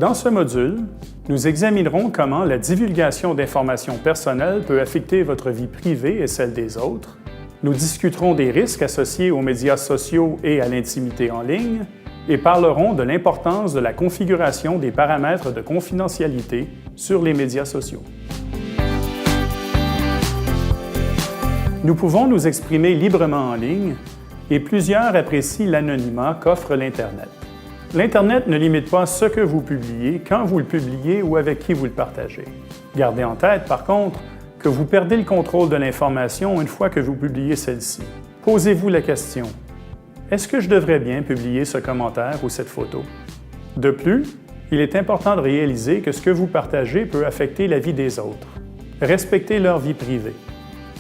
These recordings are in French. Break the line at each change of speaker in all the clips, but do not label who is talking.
Dans ce module, nous examinerons comment la divulgation d'informations personnelles peut affecter votre vie privée et celle des autres. Nous discuterons des risques associés aux médias sociaux et à l'intimité en ligne et parlerons de l'importance de la configuration des paramètres de confidentialité sur les médias sociaux. Nous pouvons nous exprimer librement en ligne et plusieurs apprécient l'anonymat qu'offre l'Internet. L'Internet ne limite pas ce que vous publiez, quand vous le publiez ou avec qui vous le partagez. Gardez en tête, par contre, que vous perdez le contrôle de l'information une fois que vous publiez celle-ci. Posez-vous la question: est-ce que je devrais bien publier ce commentaire ou cette photo? De plus, il est important de réaliser que ce que vous partagez peut affecter la vie des autres. Respectez leur vie privée.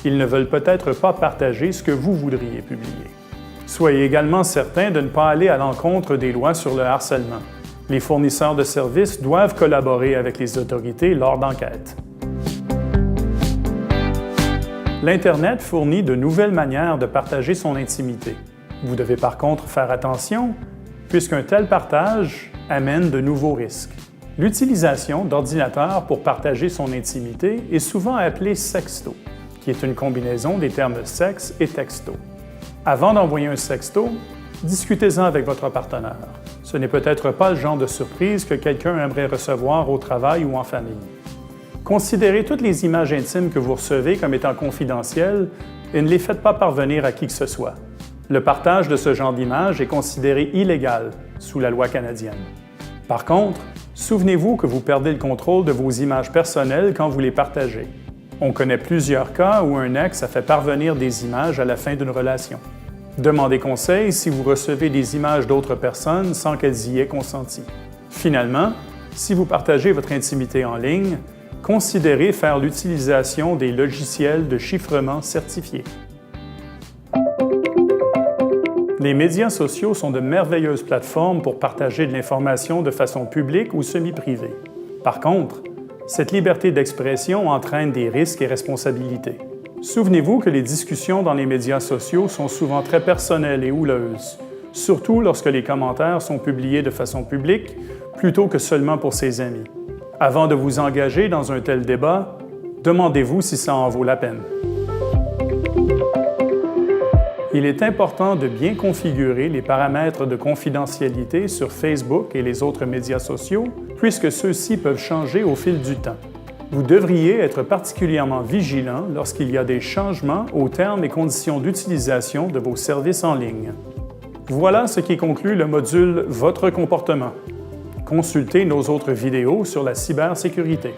Ils ne veulent peut-être pas partager ce que vous voudriez publier. Soyez également certain de ne pas aller à l'encontre des lois sur le harcèlement. Les fournisseurs de services doivent collaborer avec les autorités lors d'enquêtes. L'Internet fournit de nouvelles manières de partager son intimité. Vous devez par contre faire attention, puisqu'un tel partage amène de nouveaux risques. L'utilisation d'ordinateurs pour partager son intimité est souvent appelée sexto, qui est une combinaison des termes sexe et texto. Avant d'envoyer un sexto, discutez-en avec votre partenaire. Ce n'est peut-être pas le genre de surprise que quelqu'un aimerait recevoir au travail ou en famille. Considérez toutes les images intimes que vous recevez comme étant confidentielles et ne les faites pas parvenir à qui que ce soit. Le partage de ce genre d'images est considéré illégal sous la loi canadienne. Par contre, souvenez-vous que vous perdez le contrôle de vos images personnelles quand vous les partagez. On connaît plusieurs cas où un ex a fait parvenir des images à la fin d'une relation. Demandez conseil si vous recevez des images d'autres personnes sans qu'elles y aient consenti. Finalement, si vous partagez votre intimité en ligne, considérez faire l'utilisation des logiciels de chiffrement certifiés. Les médias sociaux sont de merveilleuses plateformes pour partager de l'information de façon publique ou semi-privée. Par contre, cette liberté d'expression entraîne des risques et responsabilités. Souvenez-vous que les discussions dans les médias sociaux sont souvent très personnelles et houleuses, surtout lorsque les commentaires sont publiés de façon publique plutôt que seulement pour ses amis. Avant de vous engager dans un tel débat, demandez-vous si ça en vaut la peine. Il est important de bien configurer les paramètres de confidentialité sur Facebook et les autres médias sociaux, puisque ceux-ci peuvent changer au fil du temps. Vous devriez être particulièrement vigilant lorsqu'il y a des changements aux termes et conditions d'utilisation de vos services en ligne. Voilà ce qui conclut le module « Votre comportement ». Consultez nos autres vidéos sur la cybersécurité.